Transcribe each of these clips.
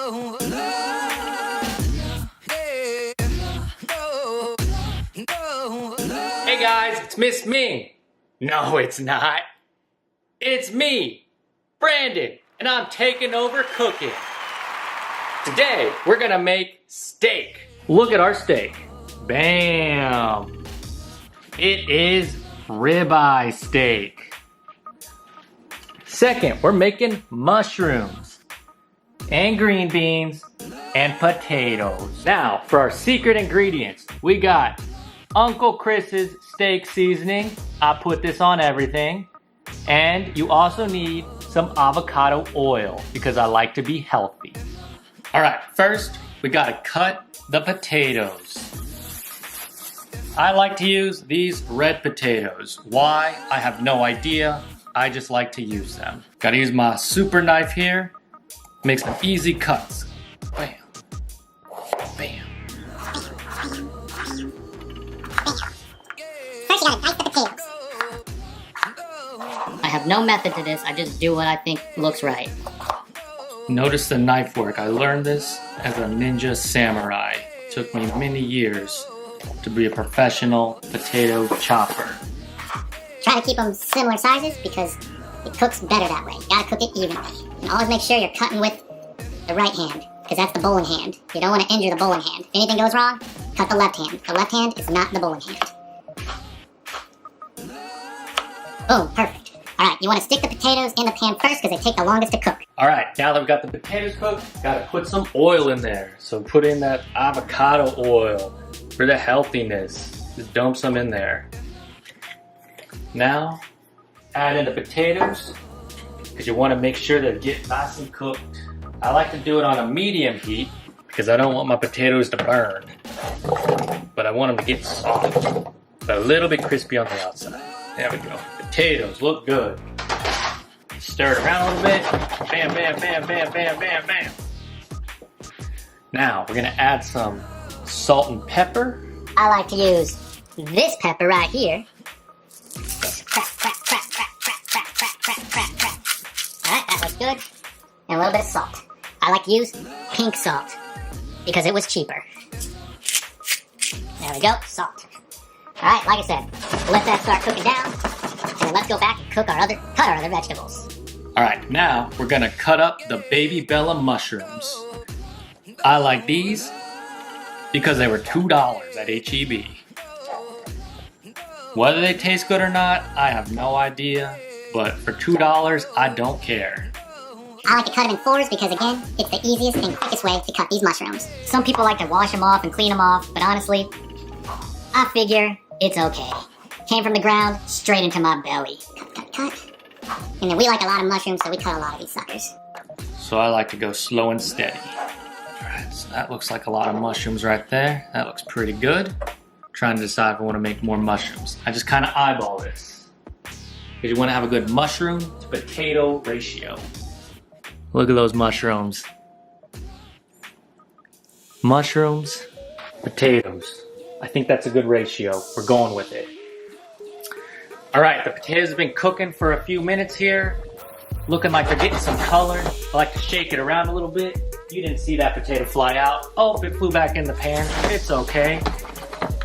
Hey guys, it's Miss Ming. No, it's not. It's me, Brandon, and I'm taking over cooking. Today, we're gonna make steak. Look at our steak. Bam! It is ribeye steak. Second, we're making mushrooms and green beans and potatoes. Now, for our secret ingredients, we got Uncle Chris's steak seasoning. I put this on everything. And you also need some avocado oil because I like to be healthy. All right, first we gotta cut the potatoes. I like to use these red potatoes. Why? I have no idea. I just like to use them. Gotta use my super knife here. Make some easy cuts. Bam. Bam. First you gotta dice the potatoes. I have no method to this, I just do what I think looks right. Notice the knife work. I learned this as a ninja samurai. It took me many years to be a professional potato chopper. Try to keep them similar sizes because it cooks better that way. You gotta cook it evenly. And always make sure you're cutting with the right hand because that's the bowling hand. You don't want to injure the bowling hand. If anything goes wrong, cut the left hand. The left hand is not the bowling hand. Boom, perfect. Alright, you want to stick the potatoes in the pan first because they take the longest to cook. Alright, now that we've got the potatoes cooked, gotta put some oil in there. So put in that avocado oil for the healthiness. Just dump some in there. Now, add in the potatoes because you want to make sure they get nice and cooked. I like to do it on a medium heat because I don't want my potatoes to burn. But I want them to get soft, but a little bit crispy on the outside. There we go. Potatoes look good. Stir it around a little bit. Bam, bam, bam, bam, bam, bam, bam. Now, we're gonna add some salt and pepper. I like to use this pepper right here. Crack, crack, crack, crack, crack, crack, crack, crack, crack, crack. Alright, that looks good. And a little bit of salt. I like to use pink salt because it was cheaper. There we go, salt. Alright, like I said, let that start cooking down, and then let's go back and cut our other vegetables. Alright, now we're gonna cut up the baby Bella mushrooms. I like these because they were $2 at H-E-B. Whether they taste good or not, I have no idea, but for $2, I don't care. I like to cut them in fours because, again, it's the easiest and quickest way to cut these mushrooms. Some people like to wash them off and clean them off, but honestly, I figure it's okay. Came from the ground, straight into my belly. Cut, cut, cut. And then we like a lot of mushrooms, so we cut a lot of these suckers. So I like to go slow and steady. Alright, so that looks like a lot of mushrooms right there. That looks pretty good. Trying to decide if I want to make more mushrooms. I just kind of eyeball this. Because you want to have a good mushroom to potato ratio. Look at those mushrooms. Mushrooms, potatoes. I think that's a good ratio. We're going with it. Alright, the potatoes have been cooking for a few minutes here. Looking like they're getting some color. I like to shake it around a little bit. You didn't see that potato fly out. Oh, it flew back in the pan. It's okay.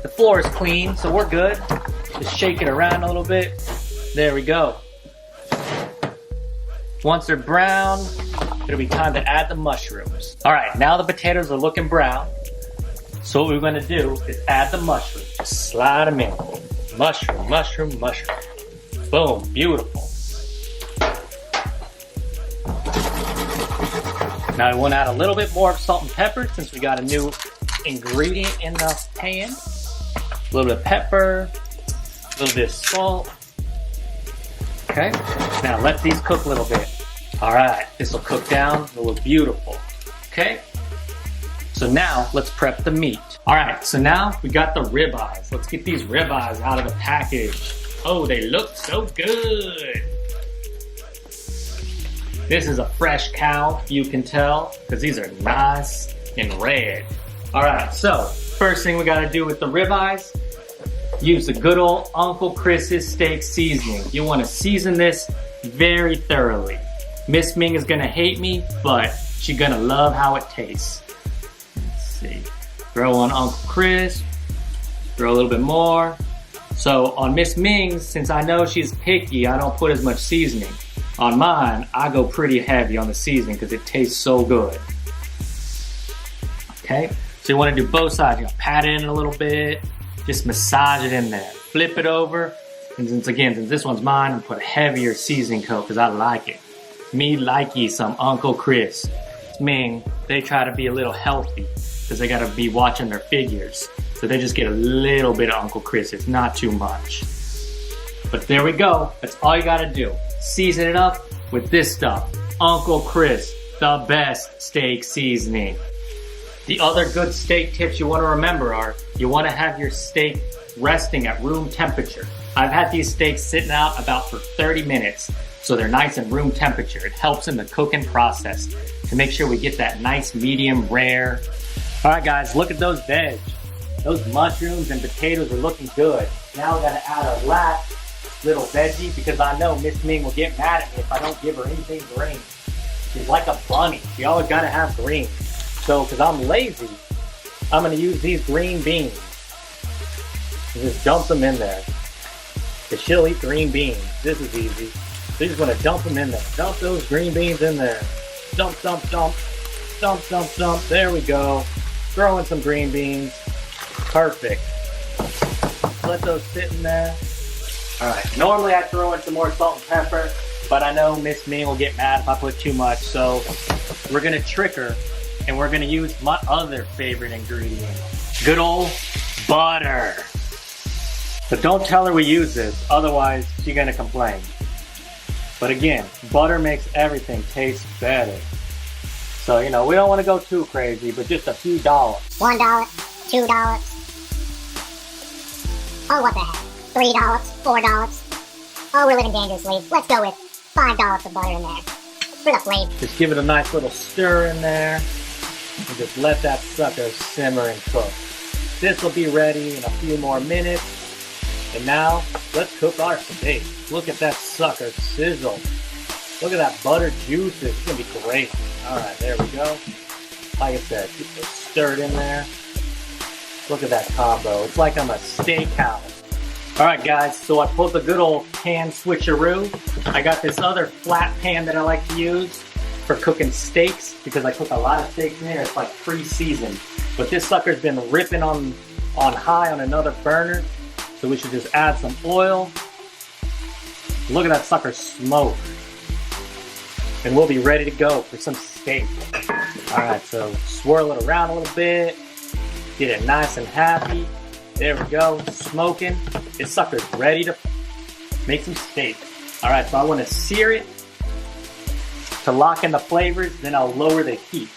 The floor is clean, so we're good. Just shake it around a little bit. There we go. Once they're brown, it'll be time to add the mushrooms. Alright, now the potatoes are looking brown. So what we're going to do is add the mushrooms. Just slide them in. Mushroom, mushroom, mushroom. Boom, beautiful. Now I want to add a little bit more of salt and pepper since we got a new ingredient in the pan. A little bit of pepper, a little bit of salt. Okay, now let these cook a little bit. All right, this will cook down, it'll look beautiful. Okay, so now let's prep the meat. All right, so now we got the ribeyes. Let's get these ribeyes out of the package. Oh, they look so good. This is a fresh cow, you can tell, because these are nice and red. All right, so first thing we gotta do with the ribeyes, use the good old Uncle Chris's steak seasoning. You wanna season this very thoroughly. Miss Ming is gonna hate me, but She's gonna love how it tastes. Let's see. Throw on Uncle Chris. Throw a little bit more. So on Miss Ming's, since I know she's picky, I don't put as much seasoning. On mine, I go pretty heavy on the seasoning because it tastes so good. Okay, so you want to do both sides. You know, pat it in a little bit, just massage it in there. Flip it over, and since this one's mine, I'm put a heavier seasoning coat because I like it. Me likey some Uncle Chris. Ming, they try to be a little healthy because they gotta be watching their figures. So they just get a little bit of Uncle Chris, it's not too much. But there we go, that's all you gotta do. Season it up with this stuff. Uncle Chris, the best steak seasoning. The other good steak tips you wanna remember are, you wanna have your steak resting at room temperature. I've had these steaks sitting out about for 30 minutes, so they're nice and room temperature. It helps in the cooking process to make sure we get that nice medium rare. All right guys, look at those veg. Those mushrooms and potatoes are looking good. Now we gotta add our last little veggie because I know Miss Ming will get mad at me if I don't give her anything green. She's like a bunny, she always gotta have green. So, cause I'm lazy, I'm gonna use these green beans. And just dump them in there. Cause she'll eat green beans, this is easy. So you just wanna dump them in there. Dump those green beans in there. Dump, dump, dump. Dump, dump, dump, there we go. Throw in some green beans. Perfect. Let those sit in there. Alright, normally I throw in some more salt and pepper, but I know Miss Ming will get mad if I put too much, so we're gonna trick her, and we're gonna use my other favorite ingredient. Good old butter. But don't tell her we use this, otherwise she's gonna complain. But again, butter makes everything taste better. So, you know, we don't wanna go too crazy, but just a few dollars. $1, $2. Oh, what the heck? $3, $4. Oh, we're living dangerously. Let's go with $5 of butter in there for the flavor. Just give it a nice little stir in there and just let that sucker simmer and cook. This will be ready in a few more minutes. And now, let's cook our steak. Look at that sucker sizzle. Look at that butter juices. It's gonna be great. All right, there we go. Like I said, keep it stirred in there. Look at that combo. It's like I'm a steakhouse. All right, guys, so I pulled the good old pan switcheroo. I got this other flat pan that I like to use for cooking steaks because I cook a lot of steaks in here. It's like pre-seasoned. But this sucker's been ripping on high on another burner. So we should just add some oil. Look at that sucker smoke. And we'll be ready to go for some steak. All right, so swirl it around a little bit. Get it nice and happy. There we go, smoking. This sucker's ready to make some steak. All right, so I want to sear it to lock in the flavors, then I'll lower the heat.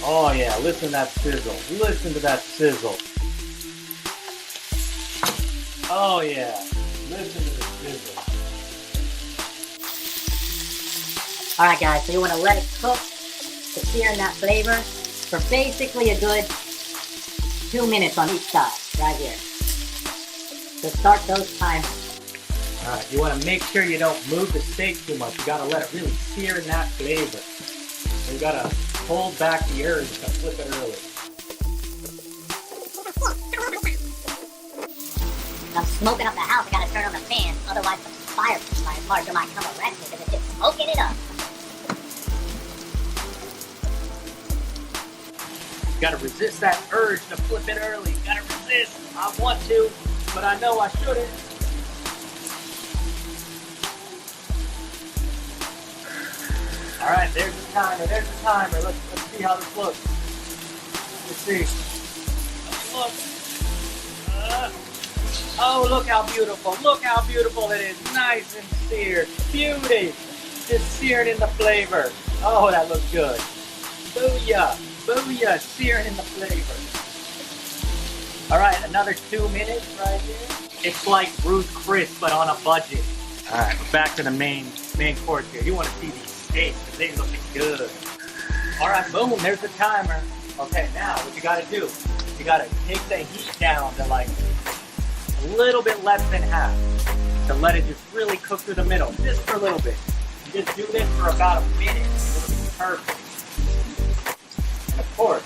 Oh yeah, listen to that sizzle. Listen to that sizzle. Oh yeah, listen to the sizzle. All right, guys, so you want to let it cook to sear in that flavor for basically a good 2 minutes on each side, right here. So start those timers. All right, you want to make sure you don't move the steak too much. You got to let it really sear in that flavor. So you got to hold back the urge to flip it early. I'm smoking up the house, I got to turn on the fan, otherwise the fire marshal might come arrest me because it's just smoking it up. Got to resist that urge to flip it early. Got to resist. I want to, but I know I shouldn't. All right, there's the timer. There's the timer. Let's see how this looks. Let's see. Look. Oh, look how beautiful. Look how beautiful it is. Nice and seared. Beauty. Just seared in the flavor. Oh, that looks good. Booyah. Booyah, searing in the flavor. All right, another 2 minutes right here. It's like Ruth Chris, but on a budget. All right, back to the main course here. You want to see these steaks, because they looking good. All right, boom, there's the timer. Okay, now what you got to do, you got to take the heat down to like a little bit less than half to let it just really cook through the middle, just for a little bit. You just do this for about a minute. It'll be perfect. And of course,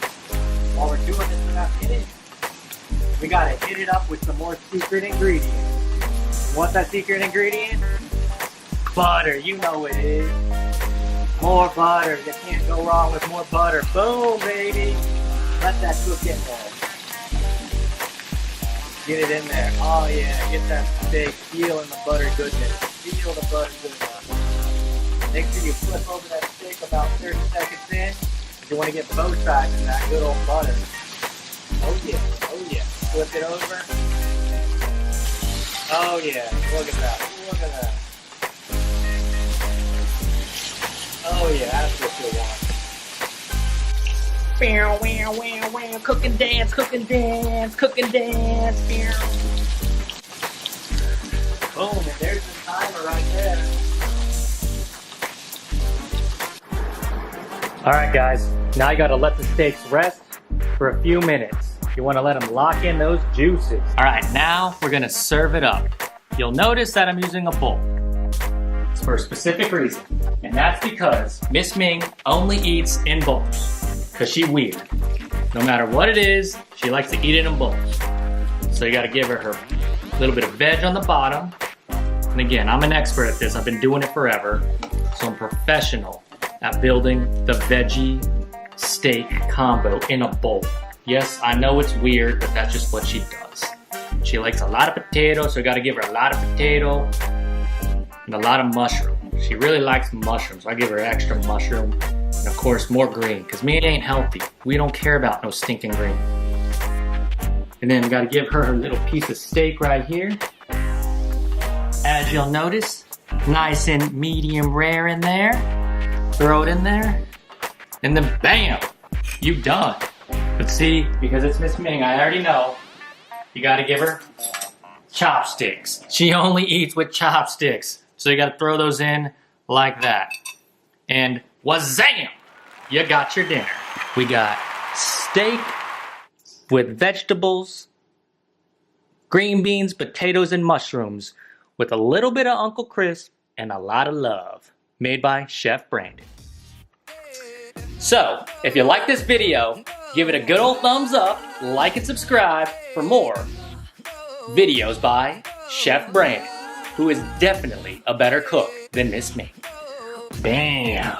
while we're doing this for that minute, we gotta hit it up with some more secret ingredients. What's that secret ingredient? Butter, you know it is. More butter, you can't go wrong with more butter. Boom, baby. Let that cook in there. Get it in there. Oh yeah, get that steak, feeling the butter goodness. Feel the butter goodness. Make sure you flip over that steak about 30 seconds in. You want to get both sides of that good old butter. Oh yeah, oh yeah. Flip it over. Oh yeah, look at that, look at that. Oh yeah, that's what you want. Wow, wow, wow, wow, cook and dance, cook and dance, cook and dance. Boom, and there's the timer right there. All right, guys, now you gotta let the steaks rest for a few minutes. You wanna let them lock in those juices. All right, now we're gonna serve it up. You'll notice that I'm using a bowl. It's for a specific reason, and that's because Miss Ming only eats in bowls, because she's weird. No matter what it is, she likes to eat it in bowls. So you gotta give her her little bit of veg on the bottom. And again, I'm an expert at this. I've been doing it forever, so I'm professional at building the veggie steak combo in a bowl. Yes, I know it's weird, but that's just what she does. She likes a lot of potato, so you gotta give her a lot of potato and a lot of mushroom. She really likes mushrooms, so I give her extra mushroom. And of course, more green, because meat ain't healthy. We don't care about no stinking green. And then we gotta give her her little piece of steak right here. As you'll notice, nice and medium rare in there. Throw it in there, and then bam, you done. But see, because it's Miss Ming, I already know, you gotta give her chopsticks. She only eats with chopsticks. So you gotta throw those in like that. And wazam, you got your dinner. We got steak with vegetables, green beans, potatoes, and mushrooms with a little bit of Uncle Chris and a lot of love. Made by Chef Brandon. So, if you like this video, give it a good old thumbs up, like and subscribe for more videos by Chef Brandon, who is definitely a better cook than Miss Ming. Bam!